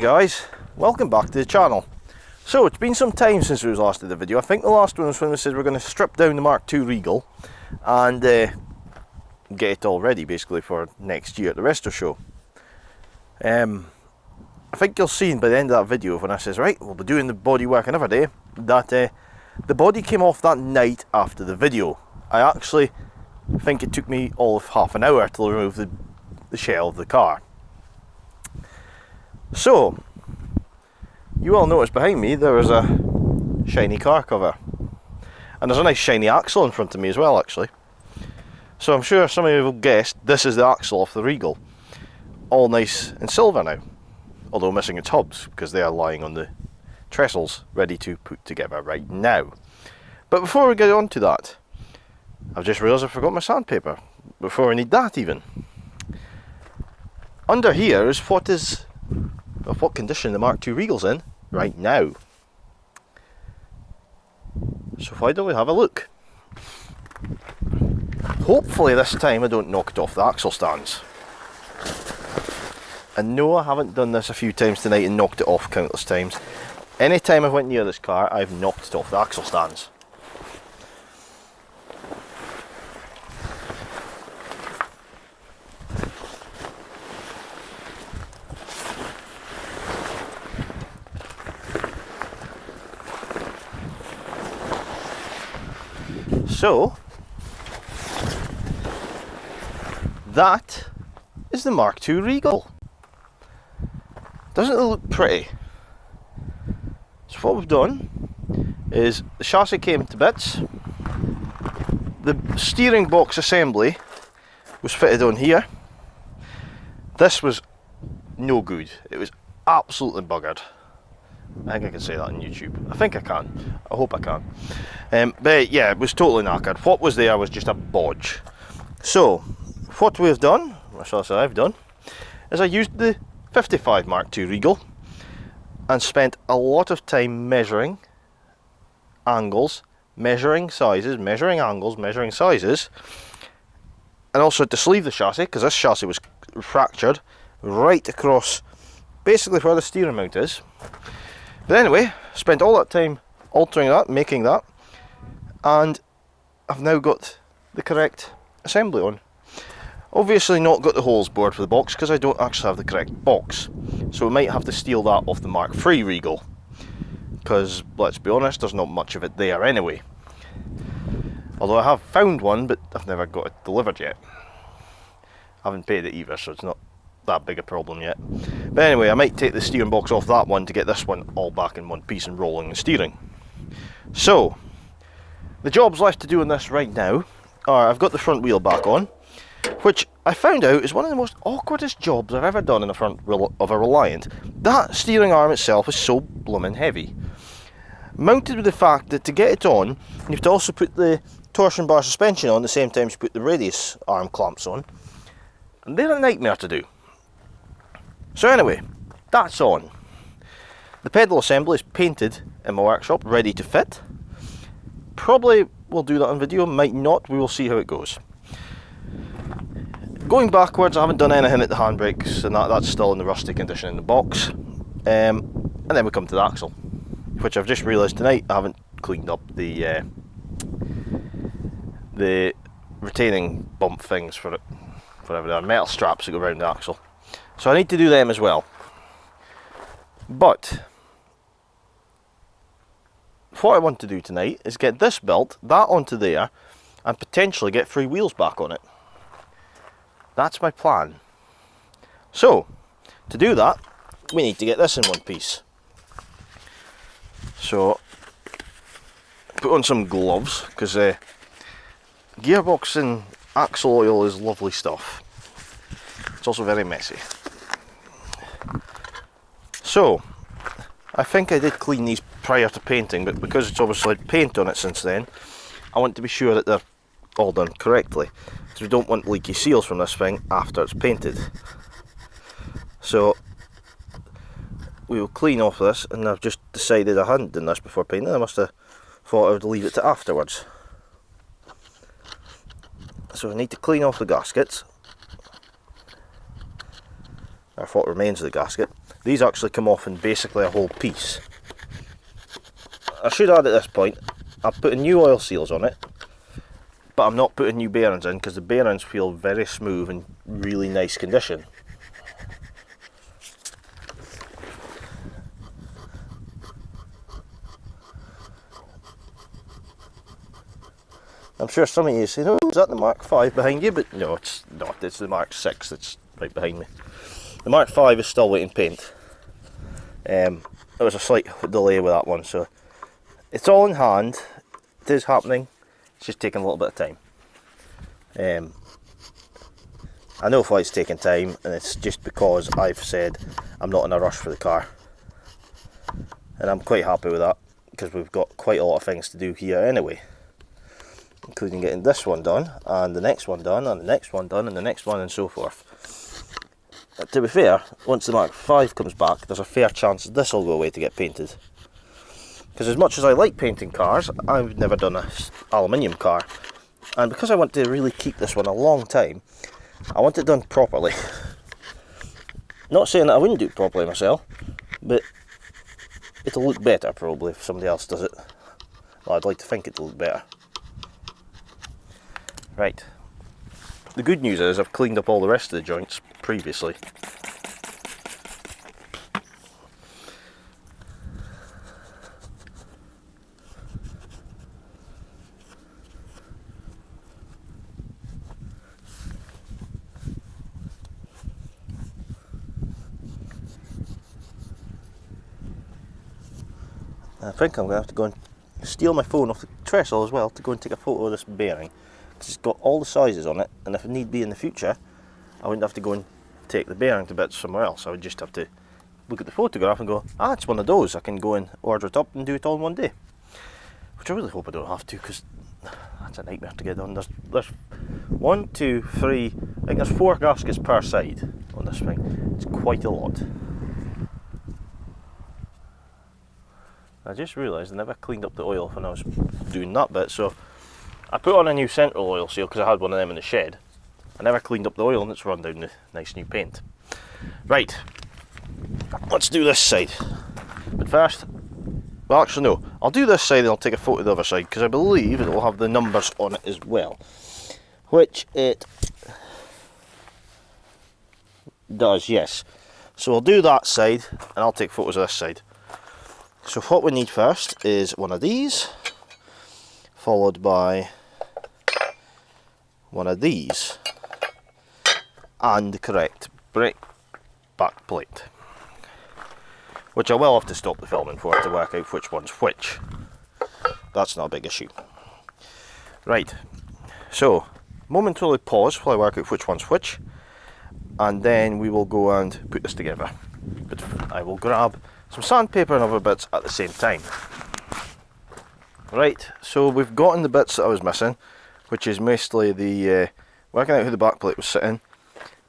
guys, welcome back to the channel. So it's been some time since we last did the video. I think the last one was when we said we're going to strip down the Mark II Regal and get it all ready basically for next year at the Resto show. I think you'll see by the end of that video when I says right, we'll be doing the body work another day, that the body came off that night after the video. I actually think it took me all of half an hour to remove the shell of the car. So, you all noticed behind me there was a shiny car cover. And there's a nice shiny axle in front of me as well actually. So I'm sure some of you have guessed this is the axle of the Regal. All nice and silver now. Although missing its hubs because they are lying on the trestles ready to put together right now. But before we get on to that, I've just realised I forgot my sandpaper. Before I need that even. Under here is what condition the Mark II Regal's in right now. So why don't we have a look? Hopefully this time I don't knock it off the axle stands. And no, I haven't done this a few times tonight and knocked it off countless times. Anytime I've went near this car, I've knocked it off the axle stands. So, that is the Mark II Regal. Doesn't it look pretty? So what we've done is the chassis came to bits. The steering box assembly was fitted on here. This was no good. It was absolutely buggered. I think I can say that on YouTube. I think I can. I hope I can. But yeah, it was totally knackered. What was there was just a bodge. So, what we've done, or shall I say I've done, is I used the 55 Mark II Regal and spent a lot of time measuring angles, measuring sizes, measuring angles, measuring sizes, and also to sleeve the chassis, because this chassis was fractured right across basically where the steering mount is. But anyway, spent all that time altering that, making that, and I've now got the correct assembly on. Obviously not got the holes bored for the box because I don't actually have the correct box. So we might have to steal that off the Mark III Regal. Because, let's be honest, there's not much of it there anyway. Although I have found one, but I've never got it delivered yet. I haven't paid it either, so it's not that big a problem yet. But anyway, I might take the steering box off that one to get this one all back in one piece and rolling and steering. So, the jobs left to do on this right now are I've got the front wheel back on, which I found out is one of the most awkwardest jobs I've ever done in the front of a Reliant. That steering arm itself is so bloomin' heavy. Mounted with the fact that to get it on, you have to also put the torsion bar suspension on the same time as you put the radius arm clamps on. And they're a nightmare to do. So anyway, that's on. The pedal assembly is painted in my workshop, ready to fit. Probably will do that on video, might not, we will see how it goes. Going backwards, I haven't done anything at the handbrakes, and that's still in the rusty condition in the box. And then we come to the axle, which I've just realised tonight I haven't cleaned up the retaining bump things for it, whatever they are, metal straps that go around the axle. So I need to do them as well. But what I want to do tonight is get this built, that onto there, and potentially get 3 wheels back on it. That's my plan. So, to do that, we need to get this in one piece. So, put on some gloves, because gearbox and axle oil is lovely stuff. It's also very messy. So, I think I did clean these prior to painting, but because it's obviously had paint on it since then, I want to be sure that they're all done correctly. Because we don't want leaky seals from this thing after it's painted. So, we will clean off this, and I've just decided I hadn't done this before painting. I must have thought I would leave it to afterwards. So I need to clean off the gaskets, or what remains of the gasket, These actually come off in basically a whole piece. I should add at this point, I've put new oil seals on it, but I'm not putting new bearings in because the bearings feel very smooth and really nice condition. I'm sure some of you say, "Oh, is that the Mark V behind you?" But no, it's not. It's the Mark VI that's right behind me. The Mark V is still waiting paint. There was a slight delay with that one, so it's all in hand. It is happening. It's just taking a little bit of time. I know why it's taking time, and it's just because I've said I'm not in a rush for the car, and I'm quite happy with that because we've got quite a lot of things to do here anyway, including getting this one done, and the next one done, and the next one done, and the next one, and so forth. To be fair, once the Mark V comes back, there's a fair chance this will go away to get painted. Because as much as I like painting cars, I've never done an aluminium car. And because I want to really keep this one a long time, I want it done properly. Not saying that I wouldn't do it properly myself, but it'll look better probably if somebody else does it. Well, I'd like to think it'll look better. Right. The good news is I've cleaned up all the rest of the joints previously. I think I'm going to have to go and steal my phone off the trestle as well to go and take a photo of this bearing. It's got all the sizes on it, and if it need be in the future, I wouldn't have to go and take the bearing to bits somewhere else. I would just have to look at the photograph and go, ah, it's one of those. I can go and order it up and do it all in one day. Which I really hope I don't have to, because that's a nightmare to get done. There's 1, 2, 3, I think there's 4 gaskets per side on this thing. It's quite a lot. I just realised I never cleaned up the oil when I was doing that bit, so I put on a new central oil seal because I had one of them in the shed. I never cleaned up the oil and it's run down the nice new paint. Right, let's do this side. But first, well actually no, I'll do this side and I'll take a photo of the other side because I believe it will have the numbers on it as well. Which it does, yes. So I'll do that side and I'll take photos of this side. So what we need first is one of these, followed by one of these, and the correct brake back plate, which I will have to stop the filming for to work out which one's which. That's not a big issue. Right, so momentarily pause while I work out which one's which, and then we will go and put this together. But I will grab some sandpaper and other bits at the same time. Right, so we've gotten the bits that I was missing, which is mostly the working out who the back plate was sitting,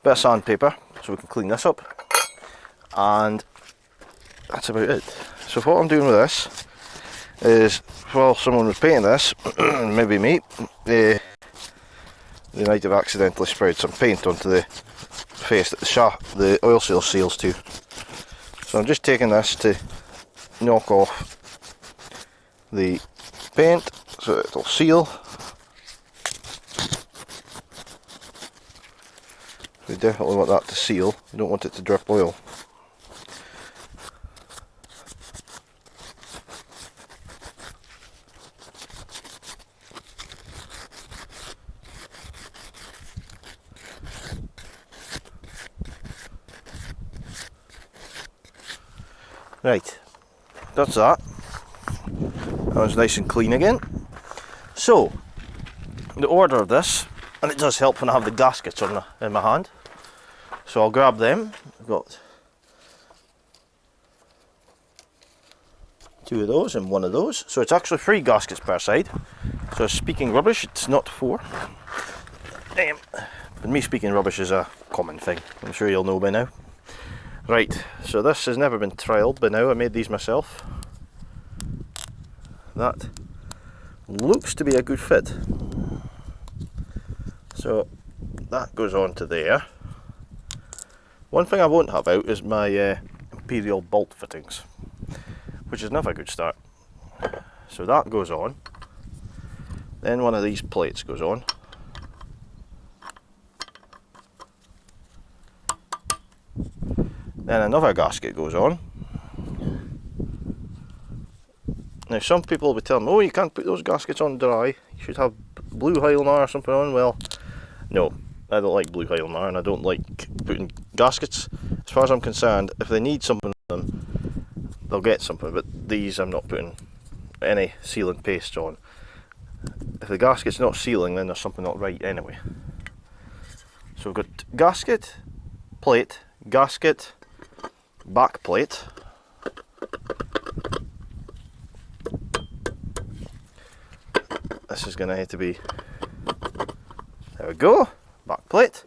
bit of sandpaper so we can clean this up, and that's about it. So what I'm doing with this is, while someone was painting this, maybe me, they might have accidentally sprayed some paint onto the face that the oil seal seals to. So I'm just taking this to knock off the paint so that it'll seal. We definitely want that to seal, we don't want it to drip oil. Right, that's that. That was nice and clean again. So, the order of this, and it does help when I have the gaskets in my hand. So I'll grab them. I've got 2 of those and 1 of those. So it's actually 3 gaskets per side. So speaking rubbish, it's not 4. But me speaking rubbish is a common thing. I'm sure you'll know by now. Right, so this has never been trialled by now. I made these myself. That looks to be a good fit. So that goes on to there. One thing I won't have out is my imperial bolt fittings, which is never a good start. So that goes on, then one of these plates goes on, then another gasket goes on. Now some people will be telling me, oh, you can't put those gaskets on dry, you should have blue Hyalmar or something on. Well, no, I don't like blue Hyalmar, and I don't like putting gaskets. As far as I'm concerned, if they need something on them, they'll get something, but these I'm not putting any sealing paste on. If the gasket's not sealing, then there's something not right anyway. So we've got gasket, plate, gasket, back plate. This is going to have to be, there we go, back plate.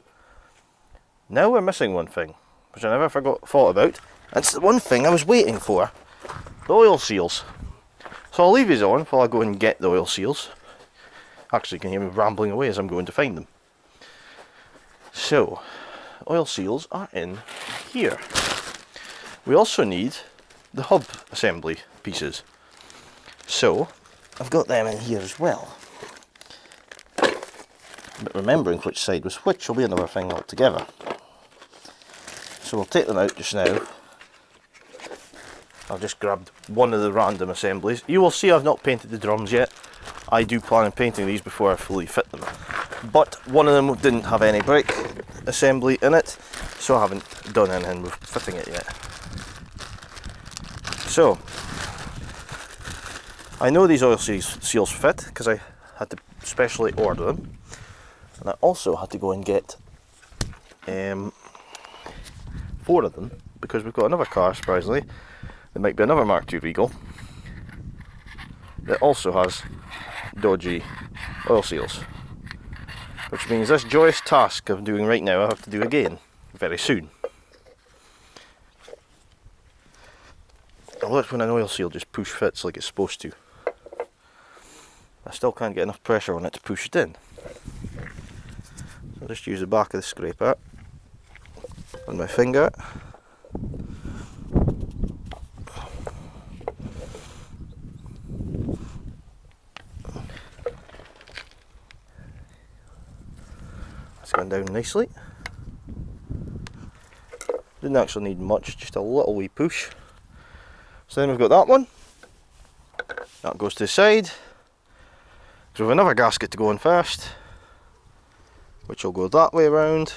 Now we're missing one thing, which I never thought about. It's the one thing I was waiting for, the oil seals. So I'll leave these on while I go and get the oil seals. Actually, you can hear me rambling away as I'm going to find them. So, oil seals are in here. We also need the hub assembly pieces. So, I've got them in here as well. But remembering which side was which will be another thing altogether. So we'll take them out just now. I've just grabbed one of the random assemblies. You will see I've not painted the drums yet. I do plan on painting these before I fully fit them. But one of them didn't have any brake assembly in it, so I haven't done anything with fitting it yet. So, I know these oil seals fit because I had to specially order them, and I also had to go and get 4 of them because we've got another car, surprisingly. There might be another Mark II Regal that also has dodgy oil seals, which means this joyous task I'm doing right now I have to do again very soon. I love when an oil seal just push fits like it's supposed to. I still can't get enough pressure on it to push it in. So I'll just use the back of the scraper on my finger. That's gone down nicely. Didn't actually need much, just a little wee push. So then we've got that one. That goes to the side. So we have another gasket to go on first, which will go that way around.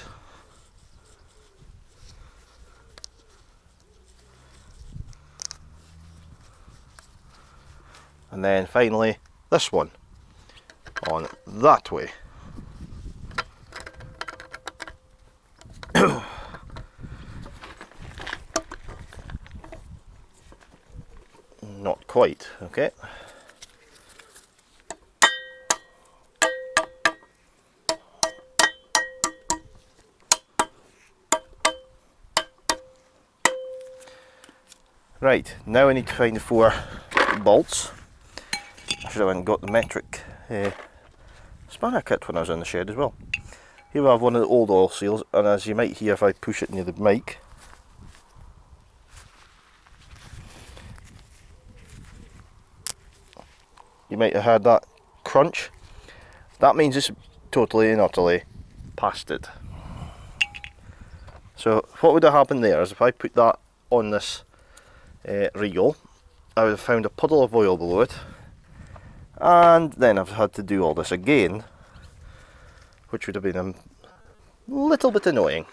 And then finally this one on that way. Not quite, okay. Right, now I need to find the 4 bolts. I should have went and got the metric spanner kit when I was in the shed as well. Here we have one of the old oil seals, and as you might hear if I push it near the mic, you might have heard that crunch. That means it's totally and utterly past it. So what would have happened there is if I put that on this Regal, I would have found a puddle of oil below it, and then I've had to do all this again, which would have been a little bit annoying.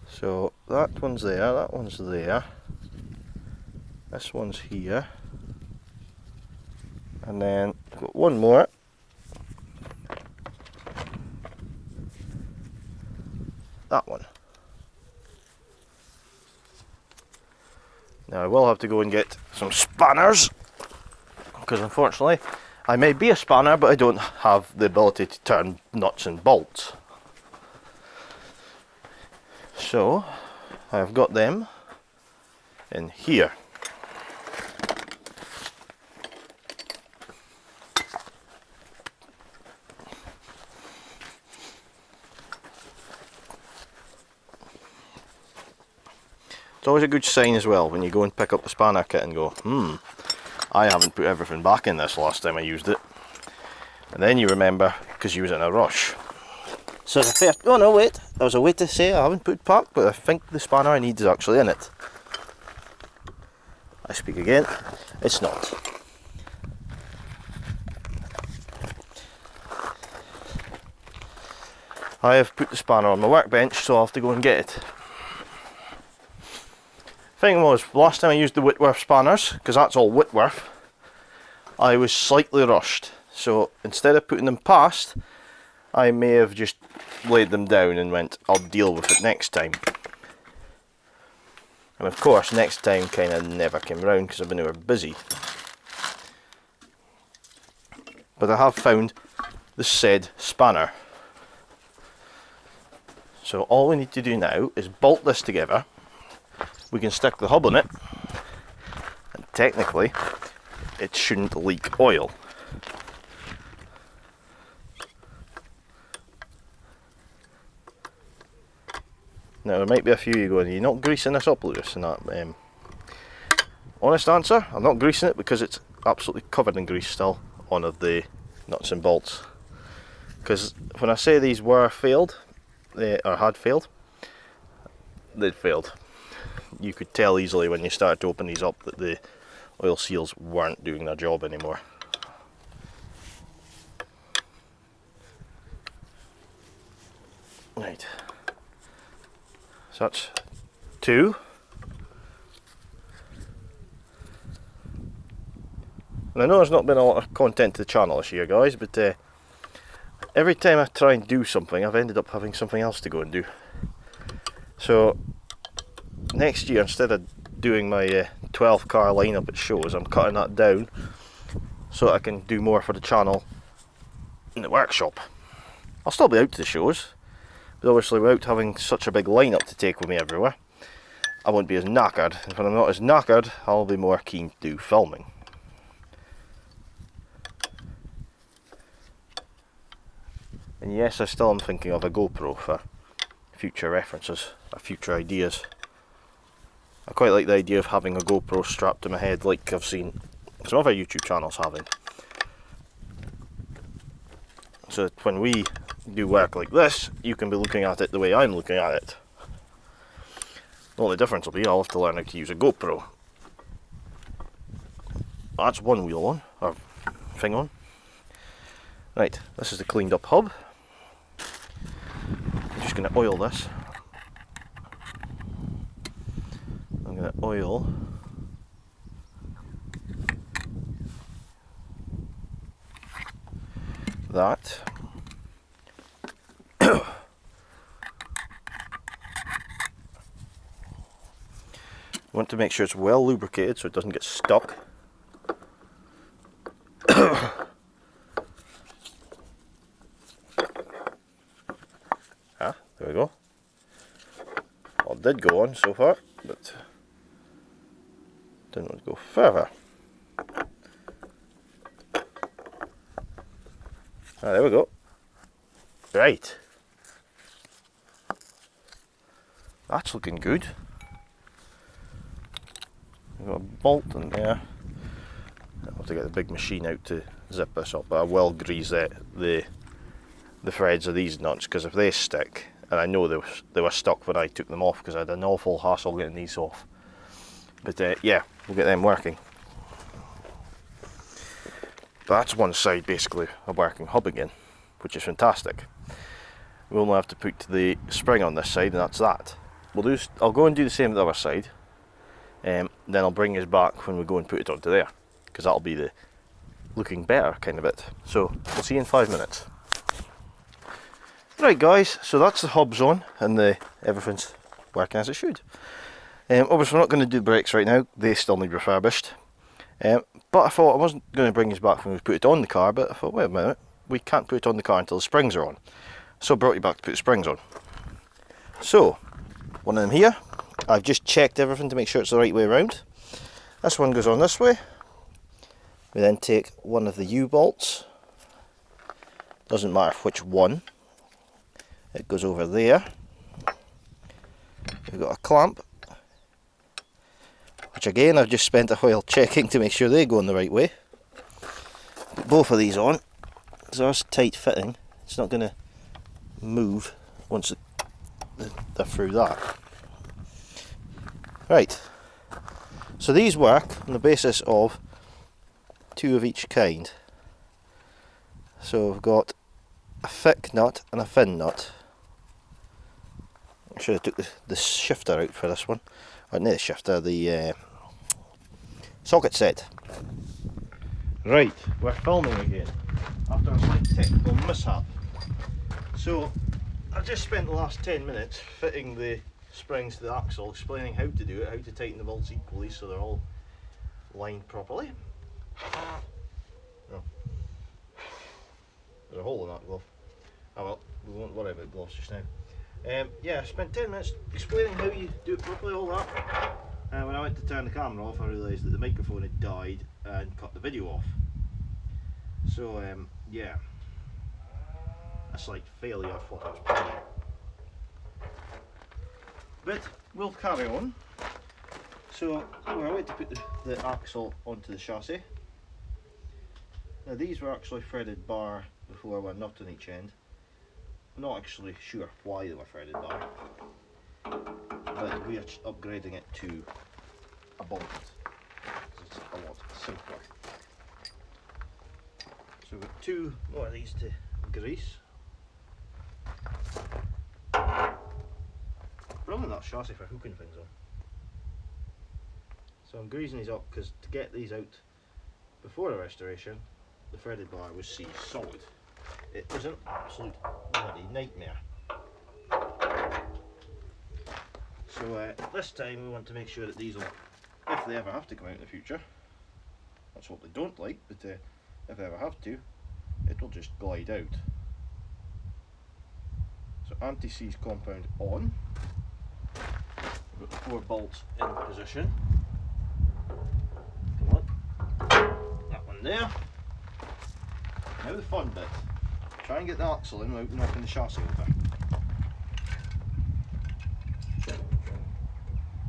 So that one's there, that one's there, this one's here, and then I've got one more. That one. Now I will have to go and get some spanners, because unfortunately I may be a spanner but I don't have the ability to turn nuts and bolts. So I've got them in here. It's always a good sign as well when you go and pick up the spanner kit and go, I haven't put everything back in this last time I used it. And then you remember because you was in a rush. So the first, oh no wait, there was a way to say I haven't put back, but I think the spanner I need is actually in it. I speak again, it's not. I have put the spanner on my workbench, so I'll have to go and get it. Thing was, last time I used the Whitworth spanners, because that's all Whitworth, I was slightly rushed. So instead of putting them past, I may have just laid them down and went, I'll deal with it next time. And of course, next time kind of never came round because I've been over busy. But I have found the said spanner. So all we need to do now is bolt this together. We can stick the hub on it, and technically it shouldn't leak oil. Now there might be a few of you going, you're not greasing this up, Lewis, and that. Honest answer, I'm not greasing it because it's absolutely covered in grease still on the nuts and bolts. Because when I say these were failed, or had failed, they'd failed. You could tell easily when you started to open these up that the oil seals weren't doing their job anymore. Right, so that's 2. And I know there's not been a lot of content to the channel this year, guys, but every time I try and do something, I've ended up having something else to go and do. So next year, instead of doing my 12 car lineup at shows, I'm cutting that down so I can do more for the channel in the workshop. I'll still be out to the shows, but obviously without having such a big lineup to take with me everywhere, I won't be as knackered. And when I'm not as knackered, I'll be more keen to do filming. And yes, I still am thinking of a GoPro for future references, or future ideas. I quite like the idea of having a GoPro strapped to my head like I've seen some other YouTube channels having. So that when we do work like this, you can be looking at it the way I'm looking at it. The only difference will be I'll have to learn how to use a GoPro. That's one wheel on, or thing on. Right, this is the cleaned up hub. I'm just going to oil this. I'm going to oil that. Want to make sure it's well lubricated so it doesn't get stuck. There we go. Well, it did go on so far, but didn't want to go further. There we go. Right. That's looking good. We've got a bolt in there. I'll have to get the big machine out to zip this up, but I will grease the threads of these nuts, because if they stick, and I know they were stuck when I took them off because I had an awful hassle getting these off. But yeah, we'll get them working. But that's one side basically a working hub again, which is fantastic. We only have to put the spring on this side, and that's that. I'll go and do the same on the other side, then I'll bring this back when we go and put it onto there, because that'll be the looking better kind of bit. So we'll see you in 5 minutes. Right guys, so that's the hubs on and everything's working as it should. Obviously we're not going to do brakes right now, they still need refurbished. But I thought I wasn't going to bring these back when we put it on the car, but I thought, wait a minute, we can't put it on the car until the springs are on. So I brought you back to put the springs on. So, one of them here, I've just checked everything to make sure it's the right way around. This one goes on this way. We then take one of the U-bolts, doesn't matter which one. It goes over there. We've got a clamp which again I've just spent a while checking to make sure they go in the right way. Put both of these on, so that's tight fitting. It's not going to move once they're through that. Right, so these work on the basis of 2 of each kind. So we've got a thick nut and a thin nut. I should have took the shifter out for this one. Or not the shifter, the socket set. Right, we're filming again after a slight technical mishap. So I've just spent the last 10 minutes fitting the springs to the axle, explaining how to do it, how to tighten the bolts equally so they're all lined properly. Oh. There's a hole in that glove. Oh well, we won't worry about gloves just now. Yeah, I spent 10 minutes explaining how you do it properly, all that. And when I went to turn the camera off, I realised that the microphone had died and cut the video off. So yeah, a slight failure of what I was planning. But we'll carry on. So I went to put the axle onto the chassis. Now these were actually threaded bar before, with a nut on each end. I'm not actually sure why they were threaded bar, but we are upgrading it to a bolt because it's a lot simpler. So we've got 2 more of these to grease. Brilliant, that chassis for hooking things on. So I'm greasing these up because to get these out before the restoration, the threaded bar was seized solid. It was an absolute bloody nightmare. So this time we want to make sure that these will, if they ever have to come out in the future, let's hope they don't, like, but if they ever have to, it will just glide out. So anti-seize compound on. We've got the 4 bolts in position. Come on. That one there. Now the fun bit. Try and get the axle in without knocking the chassis over.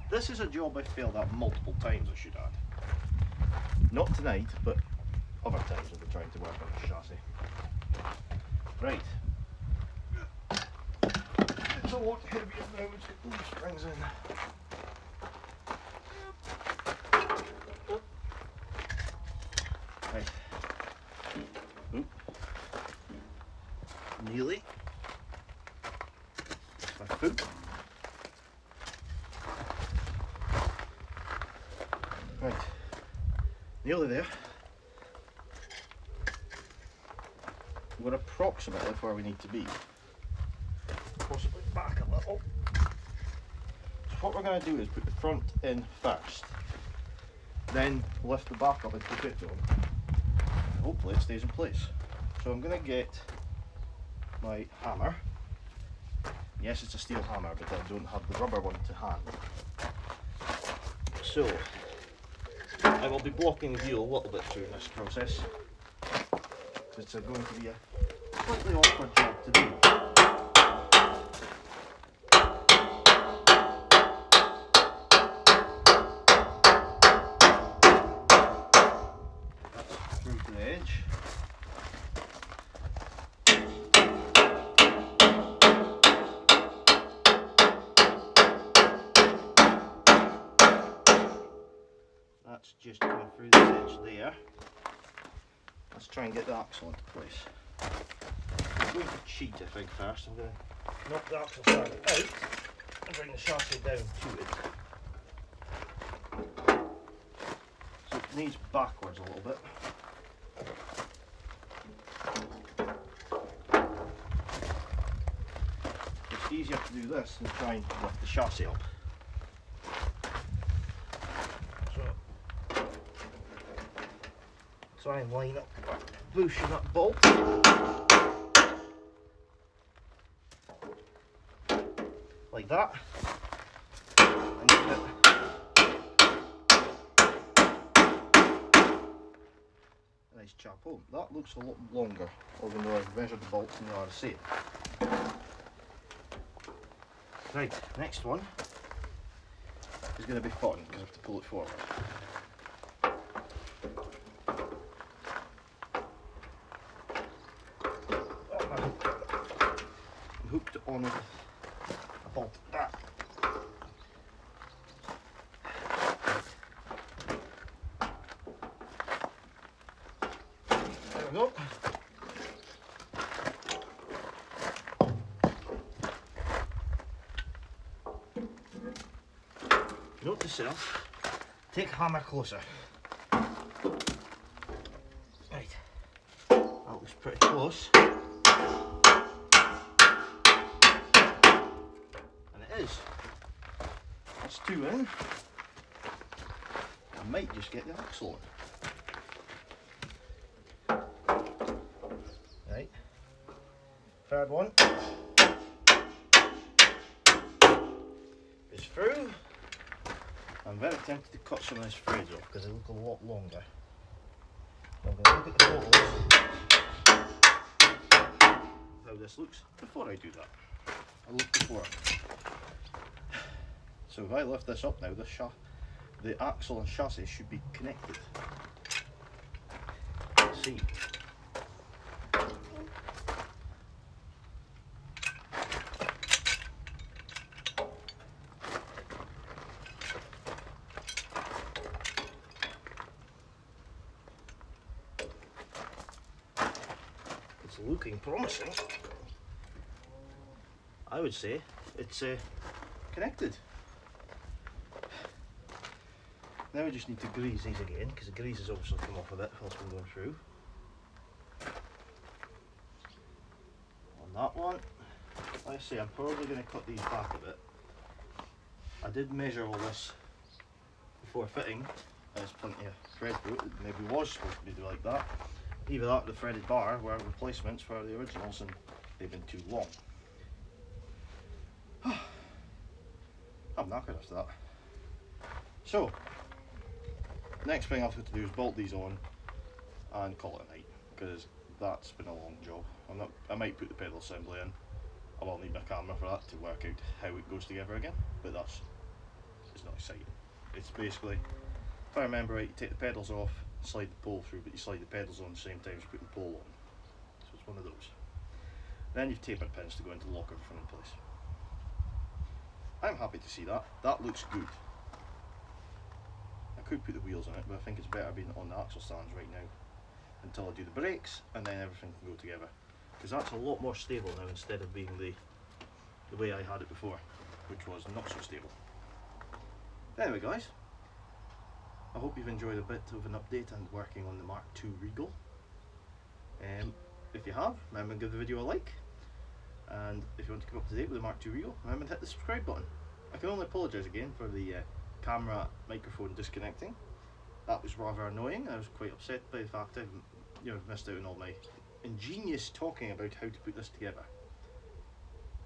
This is a job I've failed at multiple times, I should add. Not tonight, but other times I've been trying to work on the chassis. Right. It's a lot heavier now, let's get those springs in. Right. Oop. Nearly. My foot. Right. Nearly there. We're approximately where we need to be. Possibly back a little. So what we're going to do is put the front in first, then lift the back up and put it on. Hopefully it stays in place. So I'm going to get my hammer. Yes, it's a steel hammer, but I don't have the rubber one to hand. So I will be blocking the view a little bit through this process. It's going to be a slightly awkward job to do. That's through to the edge. That's just coming through this edge there. Let's try and get the axle into place. I'm going to cheat, I think, first. I'm going to knock the axle side out and bring the chassis down to it. So it needs backwards a little bit. It's easier to do this than try and lift the chassis up. So try and line up bush and that bolt. Like that. And get it. Nice chap. Oh, that looks a lot longer, even though I've measured the bolts in the RC. Right, next one is going to be fun because I have to pull it forward. I'm hooked on with a bolt. There we go. Note to self, take hammer closer. Right, that looks pretty close. And it is. That's two in. I might just get the axle on. Right, third one is through. I'm very tempted to cut some of this threads off because they look a lot longer. I'm going to look at the photos how this looks before I do that. I looked before. So if I lift this up now, the axle and chassis should be connected. Let's see. It's looking promising. I would say it's connected. Now we just need to grease these again because the grease has obviously come off a bit whilst we're going through. On that one, like I say, I'm probably going to cut these back a bit. I did measure all this before fitting. There's plenty of thread through it. It maybe was supposed to be like that. Either that or the threaded bar were replacements for the originals and they've been too long. I'm knackered after that. So, next thing I've got to do is bolt these on and call it a night because that's been a long job. I might put the pedal assembly in. I will need my camera for that to work out how it goes together again, but it's not exciting. It's basically, if I remember right, you take the pedals off, slide the pole through, but you slide the pedals on at the same time as putting the pole on. So it's one of those. Then you've tapered pins to go into lock everything in place. I'm happy to see that. That looks good. I could put the wheels on it, but I think it's better being on the axle stands right now until I do the brakes, and then everything can go together. Because that's a lot more stable now instead of being the way I had it before, which was not so stable. Anyway guys, I hope you've enjoyed a bit of an update and working on the Mark II Regal. If you have, remember to give the video a like. And if you want to keep up to date with the Mark II Regal, remember to hit the subscribe button. I can only apologise again for the camera microphone disconnecting. That was rather annoying. I was quite upset by the fact I've missed out on all my ingenious talking about how to put this together.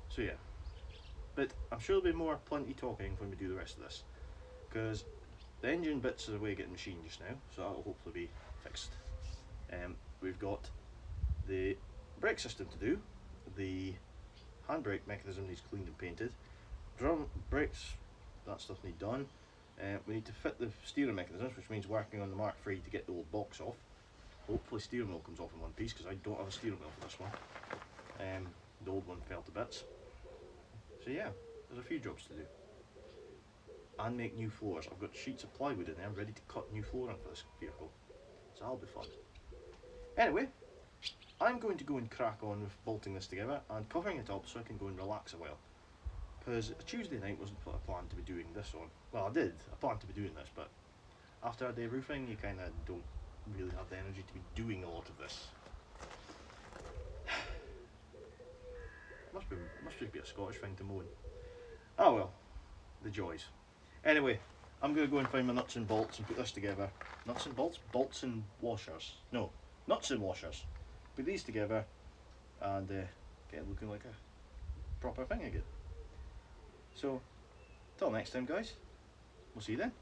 So yeah, but I'm sure there'll be plenty talking when we do the rest of this, because the engine bits are away getting machined just now, so that'll hopefully be fixed. We've got the brake system to do. The handbrake mechanism needs cleaned and painted. Drum brakes, that stuff needs done. We need to fit the steering mechanisms, which means working on the Mark III to get the old box off. Hopefully steering wheel comes off in one piece because I don't have a steering wheel for this one. The old one fell to bits. So yeah, there's a few jobs to do. And make new floors. I've got sheets of plywood in there ready to cut new flooring for this vehicle. So that'll be fun. Anyway, I'm going to go and crack on with bolting this together and covering it up so I can go and relax a while. Because a Tuesday night wasn't what I planned to be doing this on. Well, I did. I planned to be doing this, but after a day of roofing, you kind of don't really have the energy to be doing a lot of this. Must just be a Scottish thing to moan. Oh well, the joys. Anyway, I'm going to go and find my nuts and bolts and put this together. Nuts and bolts? Bolts and washers. No, nuts and washers. Put these together and get it looking like a proper thing again. So, till next time guys, we'll see you then.